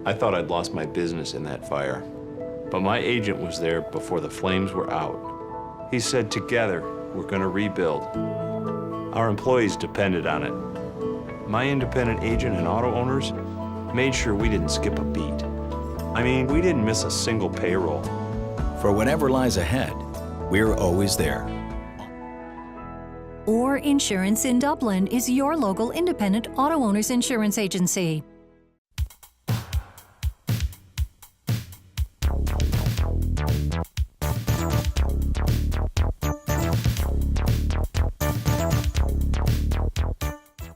I thought I'd lost my business in that fire, but my agent was there before the flames were out. He said, together, we're gonna rebuild. Our employees depended on it. My independent agent and auto owners made sure we didn't skip a beat. I mean, we didn't miss a single payroll. For whatever lies ahead, we're always there. Or Insurance in Dublin is your local independent auto owners insurance agency.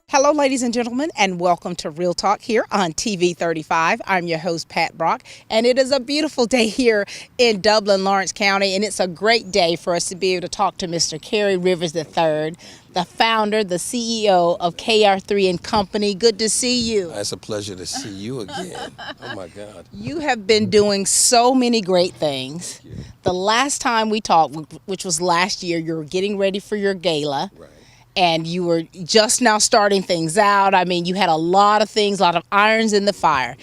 Hello, ladies and gentlemen, and welcome to Real Talk here on TV 35. I'm your host, Pat Brock, and it is a beautiful day here in Dublin, Lawrence County, and it's a great day for us to be able to talk to Mr. Kerry Rivers III, the founder, the CEO of KR3 and Company. Good to see you. It's a pleasure to see you again. Oh, my God. You have been doing so many great things. The last time we talked, which was last year, you were getting ready for your gala. Right. And you were just now starting things out. I mean, you had a lot of things, a lot of irons in the fire.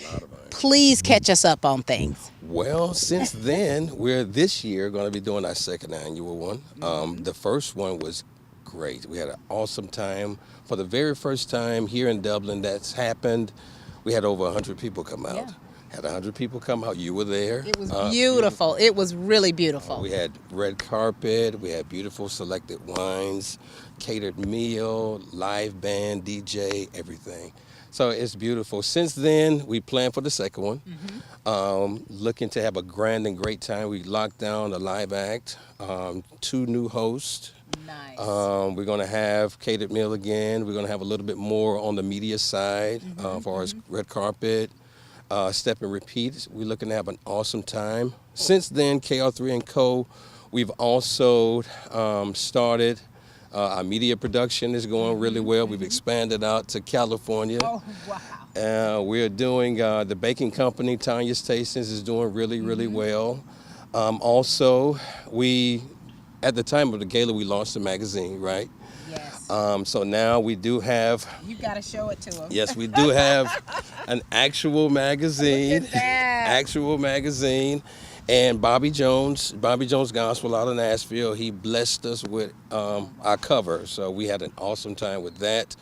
Please catch us up on things. Well, since then, we're this year going to be doing our second annual one. The first one was great. We had an awesome time. For the very first time here in Dublin that's happened, we had over 100 people come out. Yeah. Had 100 people come out. You were there. It was beautiful. It was really beautiful. We had red carpet. We had beautiful selected wines, catered meal, live band, DJ, everything. So it's beautiful. Since then, we planned for the second one. Looking to have a grand and great time. We locked down a live act, 2 new hosts. Nice. We're going to have catered meal again. We're going to have a little bit more on the media side as far as red carpet. Step and repeat. We're looking to have an awesome time. Since then, KR3 and Co., we've also started our media production is going really well. We've expanded out to California. Oh, wow. We're doing the baking company, Tanya Stations, is doing really well. Also, at the time of the gala, we launched a magazine, right? Yes. So now we do have... You got to show it to them. Yes, we do have an actual magazine. Look at that. Actual magazine. And Bobby Jones Gospel out of Nashville, he blessed us with our cover. So we had an awesome time with that.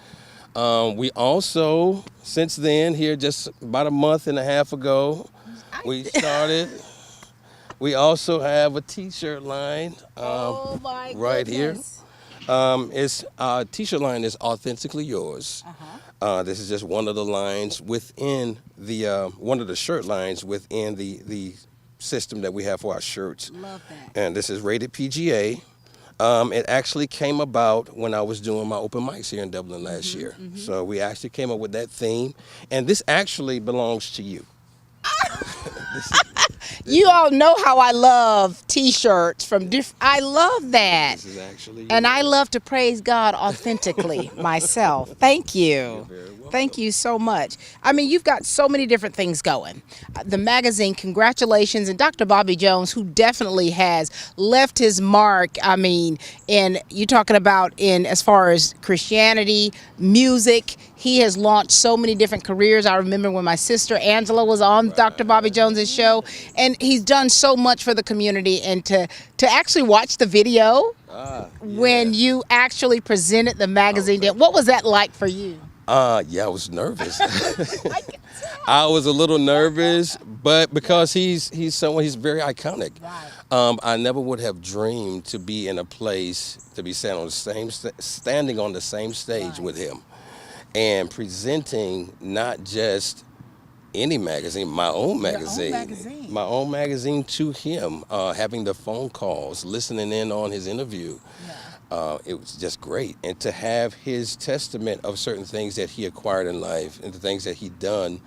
We also, since then, here just about a month and a half ago, we started... We also have a T-shirt line right here. It's T-shirt line is Authentically Yours. This is just one of the lines within the one of the shirt lines within the system that we have for our shirts. Love that. And this is rated PGA. It actually came about when I was doing my open mics here in Dublin last year. So we actually came up with that theme, and this actually belongs to you. You all know how I love T-shirts from different. I love that. This is actually And yours. I love to praise God authentically myself. Thank you. You're very welcome. Thank you so much. I mean, you've got so many different things going. The magazine, congratulations. And Dr. Bobby Jones, who definitely has left his mark. I mean, you're talking about as far as Christianity, music. He has launched so many different careers. I remember when my sister Angela was on Dr. Bobby Jones's show, and he's done so much for the community. And to actually watch the video when you actually presented the magazine, what was that like for you? Yeah, I was nervous. I was a little nervous, but because he's someone, he's very iconic. Right. I never would have dreamed to be in a place to be standing on the same stage with him, and presenting not just any magazine, my own magazine, my own magazine to him, having the phone calls, listening in on his interview. It was just great. And to have his testament of certain things that he acquired in life and the things that he done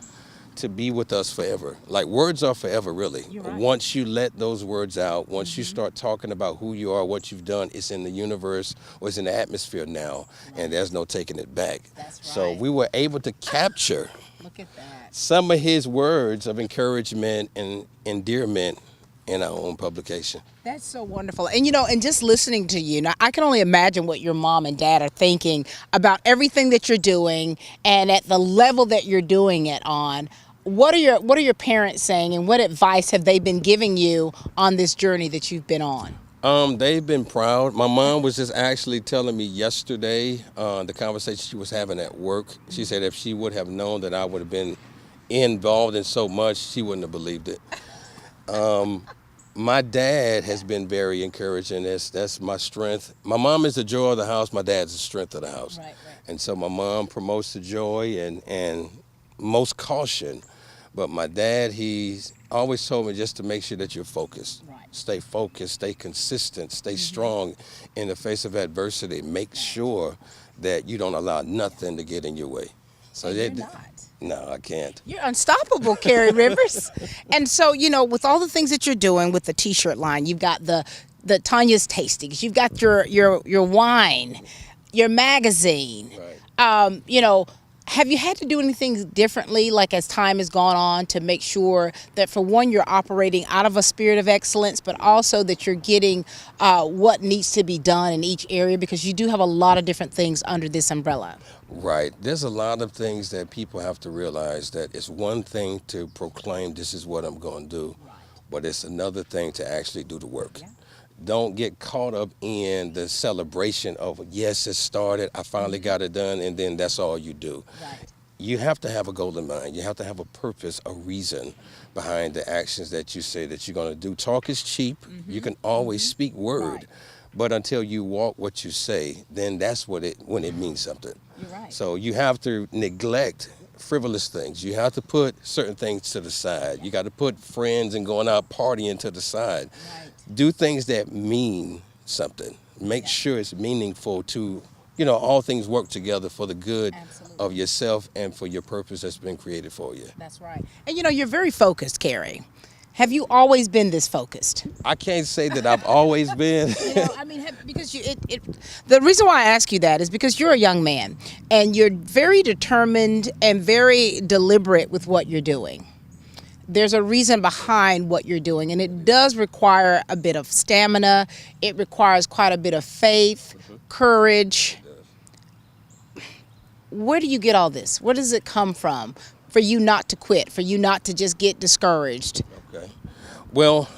to be with us forever. Like, words are forever, really. Right. Once you let those words out, once you start talking about who you are, what you've done, it's in the universe or it's in the atmosphere now, and there's no taking it back. That's right. So we were able to capture Look at that. some of his words of encouragement and endearment in our own publication. That's so wonderful. And, and just listening to you, now I can only imagine what your mom and dad are thinking about everything that you're doing and at the level that you're doing it on. What are your parents saying, and what advice have they been giving you on this journey that you've been on? They've been proud. My mom was just actually telling me yesterday, the conversation she was having at work. She said if she would have known that I would have been involved in so much, she wouldn't have believed it. My dad has been very encouraging. That's my strength. My mom is the joy of the house. My dad's the strength of the house. Right. And so my mom promotes the joy and most caution. But my dad, he's always told me just to make sure that you're focused. Right. Stay focused, stay consistent, stay strong in the face of adversity. Make sure that you don't allow nothing to get in your way. So And you're not. No, I can't. You're unstoppable, Kerry Rivers. And so, with all the things that you're doing with the T-shirt line, you've got the Tanya's Tastings, you've got your wine, your magazine. Right. Have you had to do anything differently, like as time has gone on, to make sure that, for one, you're operating out of a spirit of excellence, but also that you're getting what needs to be done in each area, because you do have a lot of different things under this umbrella? Right. There's a lot of things that people have to realize, that it's one thing to proclaim this is what I'm going to do, but it's another thing to actually do the work. Yeah. Don't get caught up in the celebration of, yes, it started, I finally got it done, and then that's all you do. Right. You have to have a goal in mind. You have to have a purpose, a reason behind the actions that you say that you're going to do. Talk is cheap. You can always speak word, Right. but until you walk what you say, then that's when it means something. You're right. So you have to neglect frivolous things. You have to put certain things to the side. You got to put friends and going out partying to the side. Right. Do things that mean something. Make sure it's meaningful to, all things work together for the good Absolutely. of yourself and for your purpose that's been created for you. That's right. And you're very focused, Kerry. Have you always been this focused? I can't say that I've always been. Because the reason why I ask you that is because you're a young man and you're very determined and very deliberate with what you're doing. There's a reason behind what you're doing, and it does require a bit of stamina. It requires quite a bit of faith, courage. Where do you get all this? Where does it come from for you not to quit, for you not to just get discouraged? Okay. Well,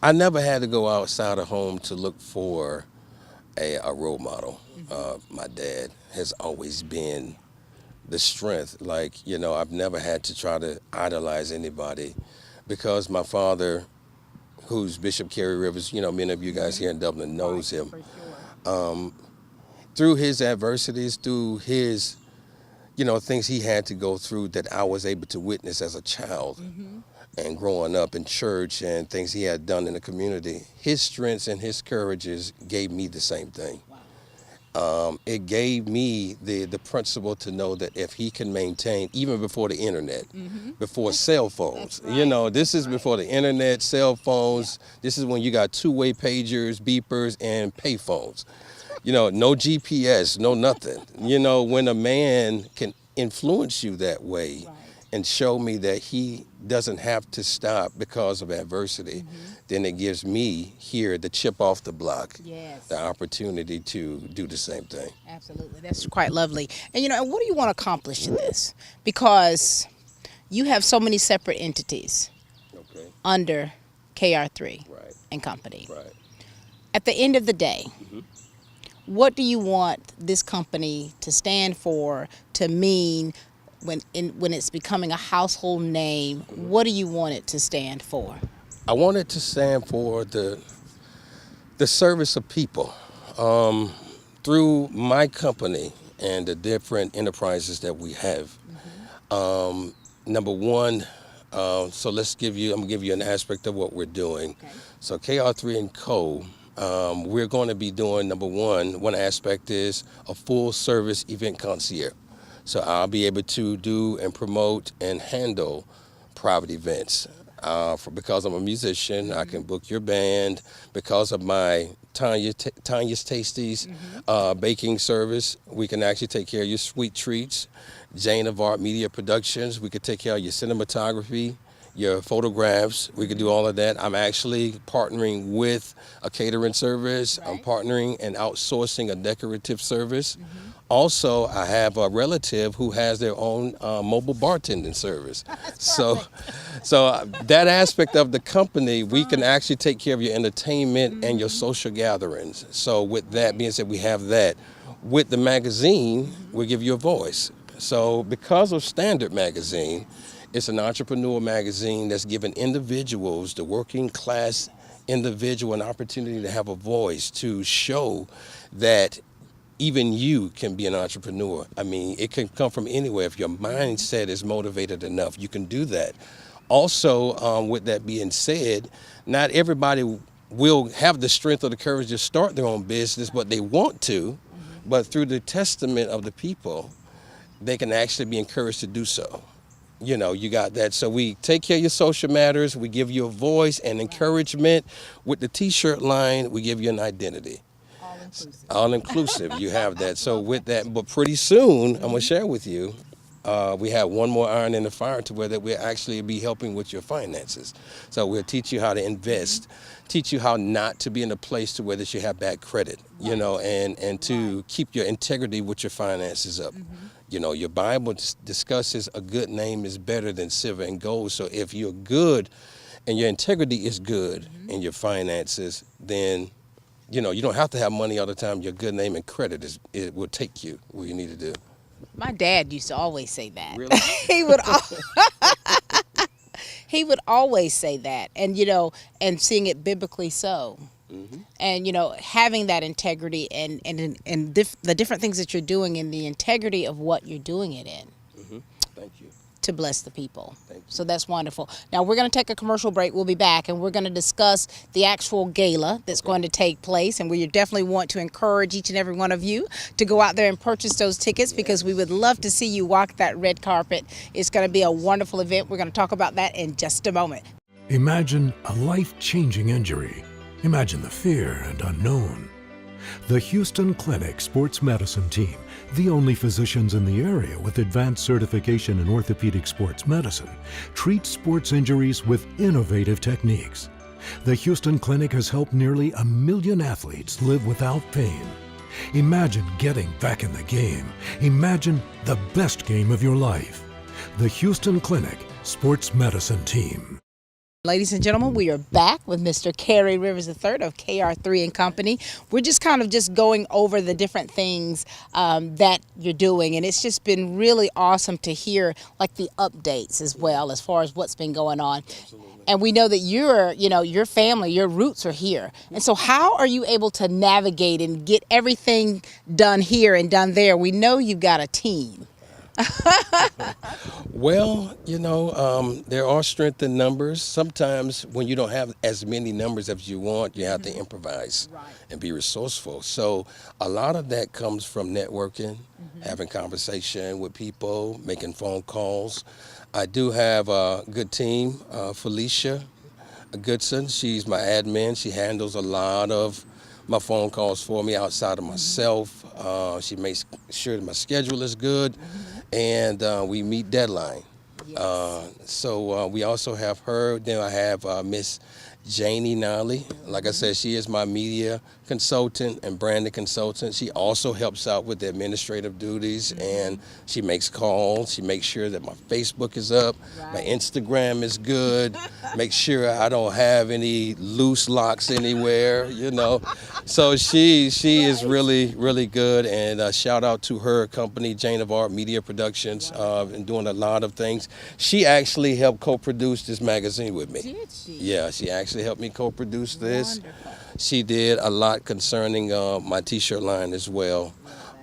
I never had to go outside of home to look for a role model. My dad has always been the strength. I've never had to try to idolize anybody, because my father, who's Bishop Kerry Rivers, many of you guys here in Dublin knows him. For sure. Through his adversities, through his, things he had to go through that I was able to witness as a child and growing up in church and things he had done in the community, his strengths and his courages gave me the same thing. It gave me the principle to know that if he can maintain, even before the internet, before cell phones, this is before the internet, cell phones, this is when you got two-way pagers, beepers, and pay phones. No GPS, no nothing. When a man can influence you that way and show me that he doesn't have to stop because of adversity, then it gives me here the chip off the block, the opportunity to do the same thing. Absolutely. That's quite lovely. And what do you want to accomplish in this? Because you have so many separate entities under KR3 and Company. Right. At the end of the day, what do you want this company to stand for, to mean when it's becoming a household name? What do you want it to stand for? I want it to stand for the service of people. Through my company and the different enterprises that we have, number one, I'm gonna give you an aspect of what we're doing. Okay. So KR3 and Co., we're going to be doing, number one aspect is a full service event concierge. So I'll be able to do and promote and handle private events. Because I'm a musician, I can book your band. Because of my Tanya's Tasties baking service, we can actually take care of your sweet treats. Jane of Art Media Productions, we could take care of your cinematography, your photographs. We could do all of that. I'm actually partnering with a catering service. I'm partnering and outsourcing a decorative service. Also, I have a relative who has their own mobile bartending service. So that aspect of the company, we can actually take care of your entertainment and your social gatherings. So with that being said, we have that. With the magazine, we give you a voice. So because of Standard Magazine, it's an entrepreneur magazine that's giving individuals, the working class individual, an opportunity to have a voice, to show that even you can be an entrepreneur. I mean, it can come from anywhere. If your mindset is motivated enough, you can do that. Also, with that being said, not everybody will have the strength or the courage to start their own business, but they want to. But through the testament of the people, they can actually be encouraged to do so. You know, you got that. So we take care of your social matters. We give you a voice and encouragement. With the T-shirt line, we give you an identity. All inclusive, you have that. So with that, but pretty soon, I'm gonna share with you, we have one more iron in the fire to where that we'll actually be helping with your finances. So we'll teach you how to invest, teach you how not to be in a place to where that you have bad credit, you know, and to keep your integrity with your finances up. You know, your Bible discusses a good name is better than silver and gold. So if you're good and your integrity is good in your finances, then you know, you don't have to have money all the time. Your good name and credit it will take you where you need to do. My dad used to always say that. Really? He would always say that, and you know, and seeing it biblically so. And you know, having that integrity and the different things that you're doing and the integrity of what you're doing it in. Thank you. To bless the people. Thank you. So that's wonderful. Now we're going to take a commercial break. We'll be back and we're going to discuss the actual gala that's going to take place, and we definitely want to encourage each and every one of you to go out there and purchase those tickets because we would love to see you walk that red carpet. It's going to be a wonderful event. We're going to talk about that in just a moment. Imagine a life-changing injury. Imagine the fear and unknown. The Houston Clinic Sports Medicine Team, the only physicians in the area with advanced certification in orthopedic sports medicine, treats sports injuries with innovative techniques. The Houston Clinic has helped nearly 1 million athletes live without pain. Imagine getting back in the game. Imagine the best game of your life. The Houston Clinic Sports Medicine Team. Ladies and gentlemen, we are back with Mr. Kerry Rivers III of KR3 and Company. We're just kind of just going over the different things that you're doing, and it's just been really awesome to hear like the updates as well as far as what's been going on. Absolutely. And we know that your family, your roots are here. And so how are you able to navigate and get everything done here and done there? We know you've got a team. Well, you know, there are strength in numbers. Sometimes when you don't have as many numbers as you want, you have to improvise and be resourceful. So a lot of that comes from networking, having conversation with people, making phone calls. I do have a good team, Felicia Goodson. She's my admin. She handles a lot of my phone calls for me outside of myself. She makes sure that my schedule is good, and we meet deadline. So we also have her. Then I have Miss Janie Nolly. Like I said, she is my media consultant and branding consultant. She also helps out with the administrative duties, and she makes calls. She makes sure that my Facebook is up, my Instagram is good, make sure I don't have any loose locks anywhere, you know. So she is really, really good, and shout out to her company, Jane of Art Media Productions, and doing a lot of things. She actually helped co-produce this magazine with me. Did she? Yeah, she actually helped me co-produce this. Wonderful. She did a lot concerning my T-shirt line as well.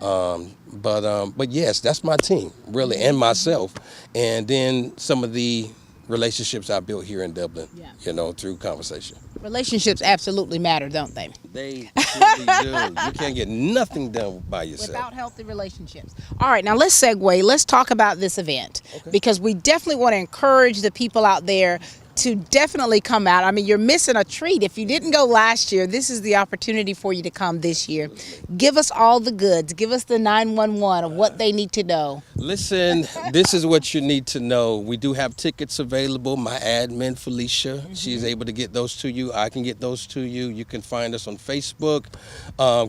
But yes, that's my team, really, and myself. And then some of the relationships I built here in Dublin, you know, through conversation. Relationships absolutely matter, don't they? They truly do. You can't get nothing done by yourself. Without healthy relationships. All right, now let's segue. Let's talk about this event because we definitely want to encourage the people out there to definitely come out. I mean, you're missing a treat. If you didn't go last year, this is the opportunity for you to come this year. Give us all the goods. Give us the 911 of what they need to know. Listen, this is what you need to know. We do have tickets available. My admin, Felicia, she's able to get those to you. I can get those to you. You can find us on Facebook,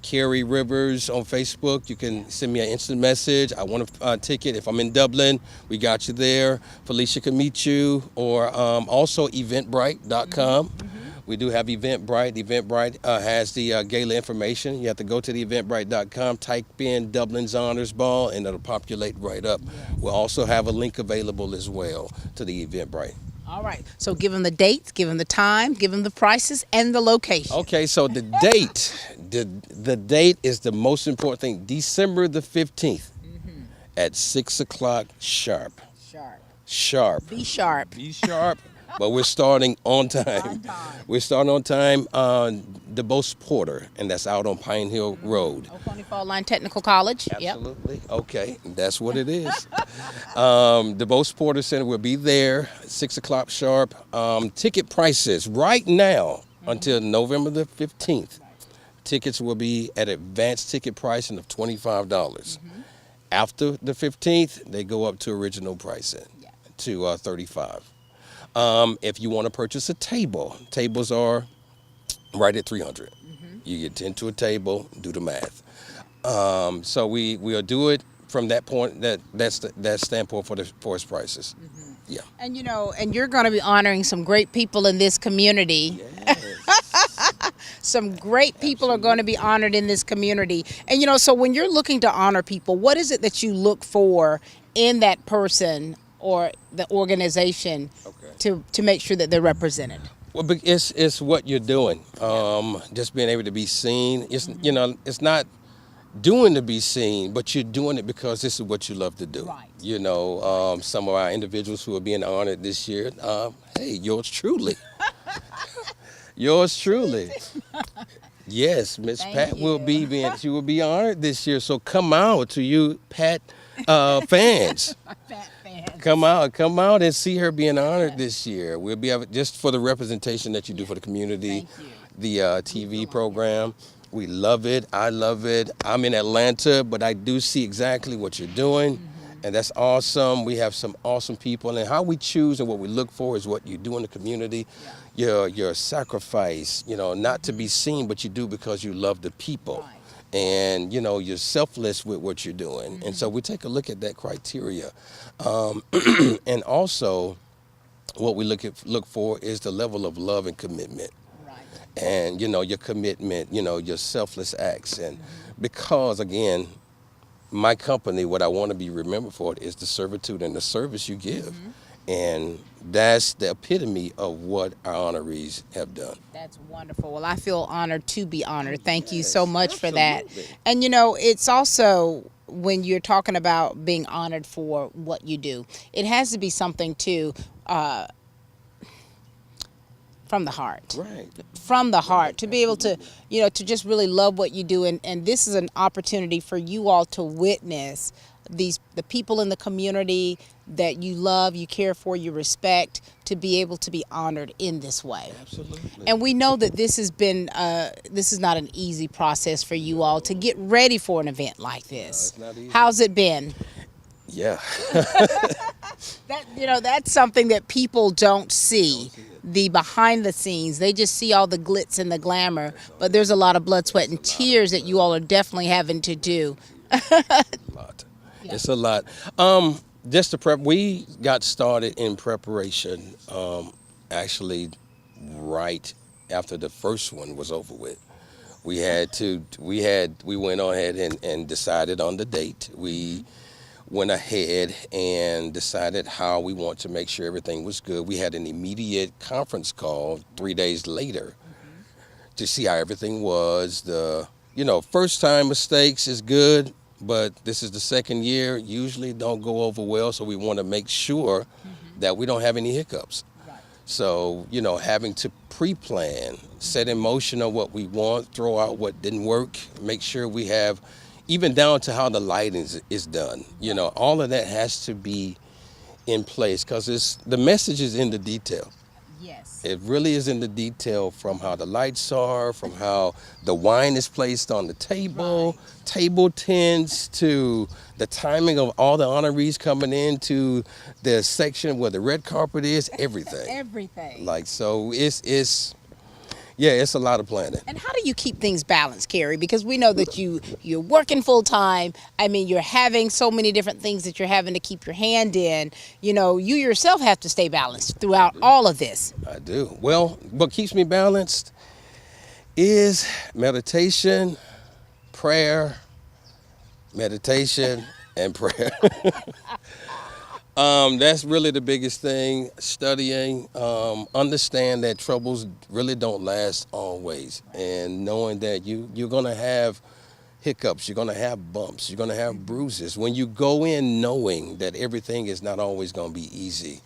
Kerry Rivers on Facebook. You can send me an instant message. I want a ticket. If I'm in Dublin, we got you there. Felicia can meet you. Or also eventbrite.com. We do have Eventbrite. Eventbrite has the gala information. You have to go to the eventbrite.com, type in Dublin's Honors Ball, and it'll populate right up. We'll also have a link available as well to the Eventbrite. All right. So give them the dates, give them the time, give them the prices, and the location. Okay, so the date, the date is the most important thing. December the 15th at 6 o'clock sharp. Sharp. Be sharp. Be sharp. But we're starting on time. We're starting on time on DeBose Porter, and that's out on Pine Hill Road. Oconee Fall Line Technical College. Absolutely. Yep. Okay, that's what it is. DeBose Porter Center will be there, 6 o'clock sharp. Ticket prices right now until November the 15th. Tickets will be at advanced ticket pricing of $25. After the 15th, they go up to original pricing to $35. If you want to purchase a table, tables are right at $300. You get 10 to a table, do the math. So we'll do it from that point, that standpoint for its prices. Yeah. And and you're going to be honoring some great people in this community. Some great people are going to be honored in this community. And so when you're looking to honor people, what is it that you look for in that person or the organization to make sure that they're represented? Well, it's what you're doing. Just being able to be seen. It's it's not doing to be seen, but you're doing it because this is what you love to do. Right. Some of our individuals who are being honored this year, hey, yours truly. Yours truly. Yes, Miss Pat will she will be honored this year. So come out to you, Pat fans. Pat fans. Come out and see her being honored this year. We'll be just for the representation that you do for the community, the TV program. We love it. I love it. I'm in Atlanta, but I do see exactly what you're doing. And that's awesome. We have some awesome people, and how we choose and what we look for is what you do in the community. Your sacrifice, not to be seen, but you do because you love the people. And you're selfless with what you're doing. And so we take a look at that criteria. And also what we look for is the level of love and commitment. And your commitment, your selfless acts. And because again, my company, what I want to be remembered for is the servitude and the service you give. And that's the epitome of what our honorees have done. That's wonderful. Well, I feel honored to be honored. Thank you so much for that. And it's also, when you're talking about being honored for what you do, it has to be something too from the heart. Right. From the heart, to be able to, to just really love what you do. And this is an opportunity for you all to witness the people in the community that you love, you care for, you respect, to be able to be honored in this way. Absolutely. And we know that this has been, this is not an easy process for you all to get ready for an event like this. No, it's not easy. How's it been? Yeah. That's something that people don't see. The behind the scenes, they just see all the glitz and the glamour, but there's a lot of blood, sweat, and tears that you all are definitely having to do. It's a lot. Just to prep, we got started in preparation actually right after the first one was over with. We went on ahead and decided on the date. We went ahead and decided how we want to make sure everything was good. We had an immediate conference call 3 days later to see how everything was. First time mistakes is good, but this is the second year. Usually don't go over well, so we want to make sure that we don't have any hiccups. So, having to pre-plan, set in motion on what we want, throw out what didn't work, make sure we have, even down to how the lighting is done. All of that has to be in place because the message is in the detail. Yes. It really is in the detail, from how the lights are, from how the wine is placed on the table, table tents, to the timing of all the honorees coming into the section where the red carpet is, everything. Everything. Like, so it's a lot of planning. And how do you keep things balanced, Kerry? Because we know that you're working full time. I mean, you're having so many different things that you're having to keep your hand in. You know, you yourself have to stay balanced throughout all of this. I do. Well, what keeps me balanced is meditation, prayer, meditation, and prayer. That's really the biggest thing. Studying, understand that troubles really don't last always, and knowing that you're gonna have hiccups, you're gonna have bumps, you're gonna have bruises. When you go in knowing that everything is not always gonna be easy,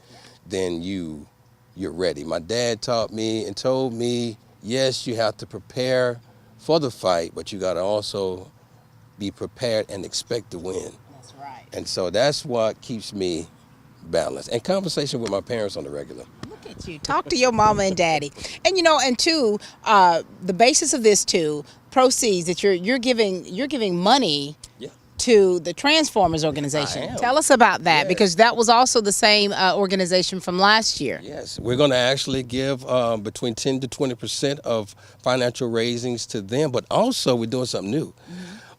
then you're ready. My dad taught me and told me, yes, you have to prepare for the fight, but you gotta also be prepared and expect to win. That's right. And so that's what keeps me balanced. And conversation with my parents on the regular. Look at you. Talk to your mama and daddy. And you know, and two, the basis of this too, proceeds that you're giving money to the Transformers organization. I am. Tell us about that, Yes. because that was also the same organization from last year. Yes, we're going to actually give between 10 to 20% of financial raisings to them, but also we're doing something new.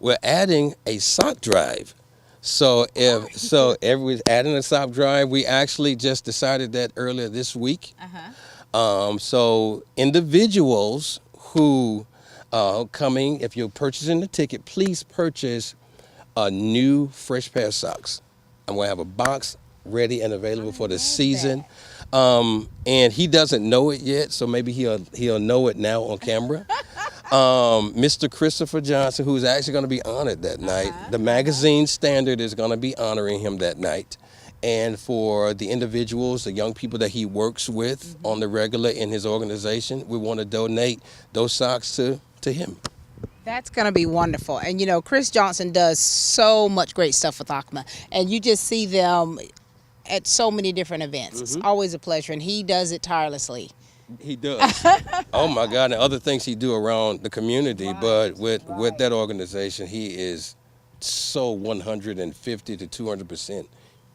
We're adding a sock drive. So everyone's adding a sock drive. We actually just decided that earlier this week. So individuals who coming, if you're purchasing the ticket, please purchase a new fresh pair of socks. I'm going to have a box ready and available for the season. And he doesn't know it yet, so maybe he'll know it now on camera. Mr. Christopher Johnson, who's actually going to be honored that night. The magazine Standard is going to be honoring him that night. And for the individuals, the young people that he works with on the regular in his organization, we want to donate those socks to him. That's going to be wonderful. And you know, Chris Johnson does so much great stuff with ACMA, and you just see them at so many different events. It's always a pleasure, and he does it tirelessly. He does. Oh my God, and other things he do around the community, but with that organization, he is so 150 to 200%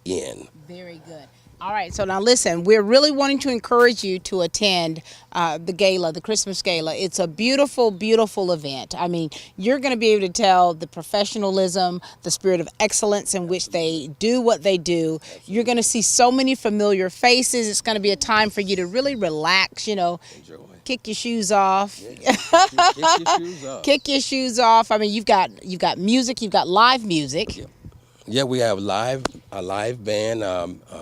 in. Very good. All right, so now listen, we're really wanting to encourage you to attend the gala, the Christmas gala. It's a beautiful, beautiful event. I mean, you're going to be able to tell the professionalism, the spirit of excellence in which they do what they do. You're going to see so many familiar faces. It's going to be a time for you to really relax, you know. Enjoy. Kick your shoes off. Yeah. Kick your shoes off. Kick your shoes off. I mean, you've got music, you've got live music. Yep. Yeah, we have a live band.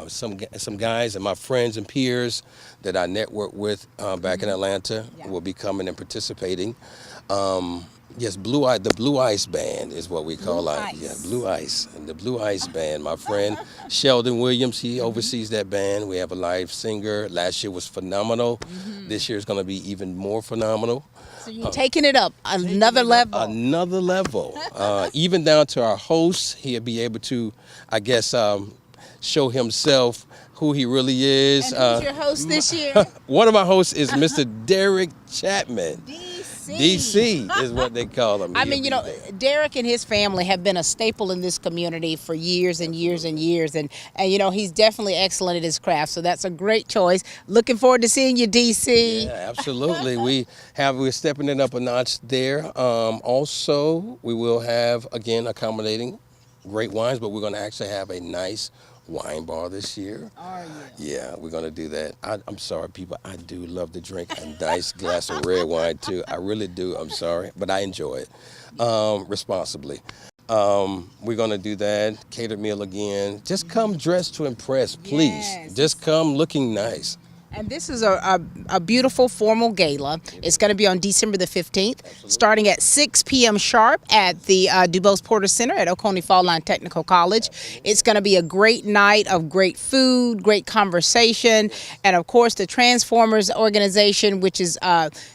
Some guys and my friends and peers that I network with back in Atlanta will be coming and participating. Yes, the Blue Ice Band is what we call it. Yeah, Blue Ice. And the Blue Ice Band. My friend Sheldon Williams, he oversees that band. We have a live singer. Last year was phenomenal. This year is going to be even more phenomenal. So you're taking it up another level. Another level. Even down to our host, he'll be able to, I guess, show himself who he really is. And who's your host this year? One of my hosts is Mr. Derek Chapman. DC is what they call him. I mean, you know, Derek and his family have been a staple in this community for years and years and years. And you know, he's definitely excellent at his craft. So that's a great choice. Looking forward to seeing you, DC. Yeah, absolutely. We're stepping it up a notch there. Also, we will have, again, accommodating great wines, but we're going to actually have a nice wine bar this year. Are you? Yeah, we're going to do that. I'm sorry, people. I do love to drink a nice glass of red wine, too. I really do. I'm sorry, but I enjoy it responsibly. We're going to do that. Catered meal again. Just come dressed to impress, please. Yes. Just come looking nice. And this is a beautiful formal gala. It's going to be on December the 15th, starting at 6 p.m. sharp at the DuBose Porter Center at Oconee Fall Line Technical College. It's going to be a great night of great food, great conversation, and of course the Transformers organization, which is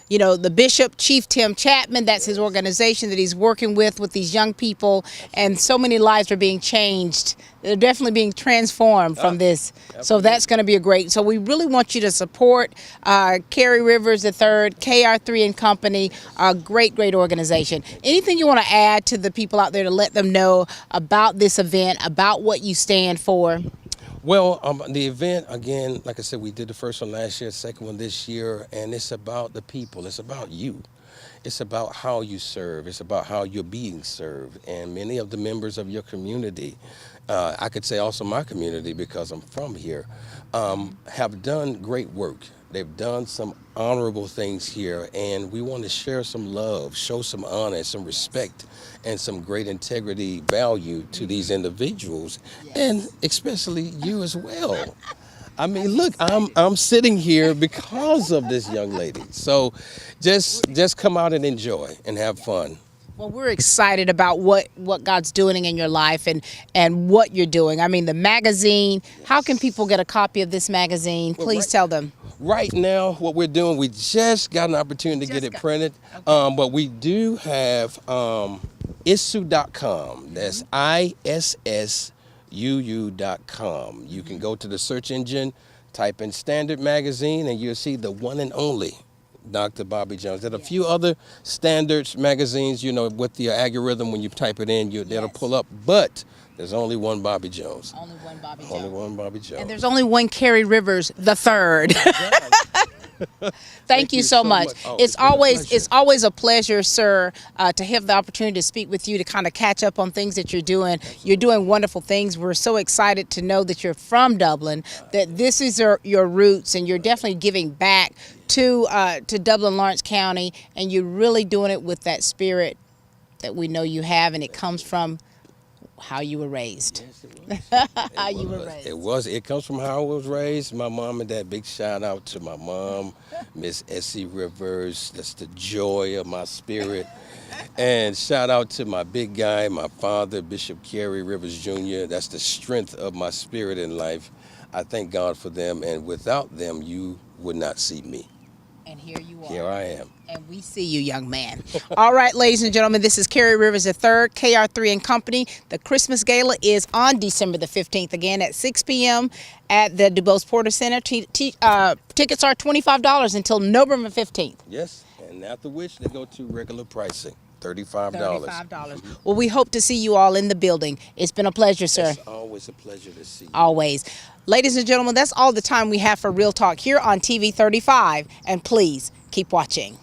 you know, the Bishop, Chief Tim Chapman. That's his organization that he's working with these young people, and so many lives are being changed They're definitely being transformed from this. So that's going to be a great. So we really want you to support Kerry Rivers III, KR3 and Company, a great, great organization. Anything you want to add to the people out there to let them know about this event, about what you stand for? Well, the event, again, like I said, we did the first one last year, second one this year, and it's about the people. It's about you. It's about how you serve. It's about how you're being served. And many of the members of your community, I could say also my community because I'm from here, have done great work. They've done some honorable things here, and we want to share some love, show some honor, some respect, and some great integrity value to these individuals, and especially you as well. I mean, look, I'm sitting here because of this young lady. So just come out and enjoy and have fun. Well, we're excited about what God's doing in your life and what you're doing. I mean, the magazine, how can people get a copy of this magazine? Please tell them. Right now, what we're doing, we just got an opportunity to get it printed, but we do have issuu.com. That's ISSUU.com. You can go to the search engine, type in Standard Magazine, and you'll see the one and only Dr. Bobby Jones. There are a few other Standards magazines, you know, with the algorithm, when you type it in, that'll pull up, but there's only one Bobby Jones. Only one Bobby Jones. Only one Bobby Jones. And there's only one Kerry Rivers III. Thank you so much. Oh, it's always a pleasure, sir, to have the opportunity to speak with you, to kind of catch up on things that you're doing. You're doing wonderful things. We're so excited to know that you're from Dublin, that this is your roots, and you're definitely giving back to Dublin, Lawrence County, and you're really doing it with that spirit that we know you have, and it comes from how you were raised. It comes from how I was raised. My mom and dad, big shout out to my mom, Miss Essie Rivers. That's the joy of my spirit. And shout out to my big guy, my father, Bishop Kerry Rivers Jr. That's the strength of my spirit in life. I thank God for them, and without them, you would not see me. And here you are. Here I am. And we see you, young man. All right, ladies and gentlemen, this is Kerry Rivers III, KR3 and Company. The Christmas Gala is on December the 15th, again at 6 p.m. at the DuBose Porter Center. Tickets are $25 until November 15th. Yes, and after which they go to regular pricing, $35. $35. Well, we hope to see you all in the building. It's been a pleasure, sir. It's always a pleasure to see you. Always. Ladies and gentlemen, that's all the time we have for Real Talk here on TV 35. And please keep watching.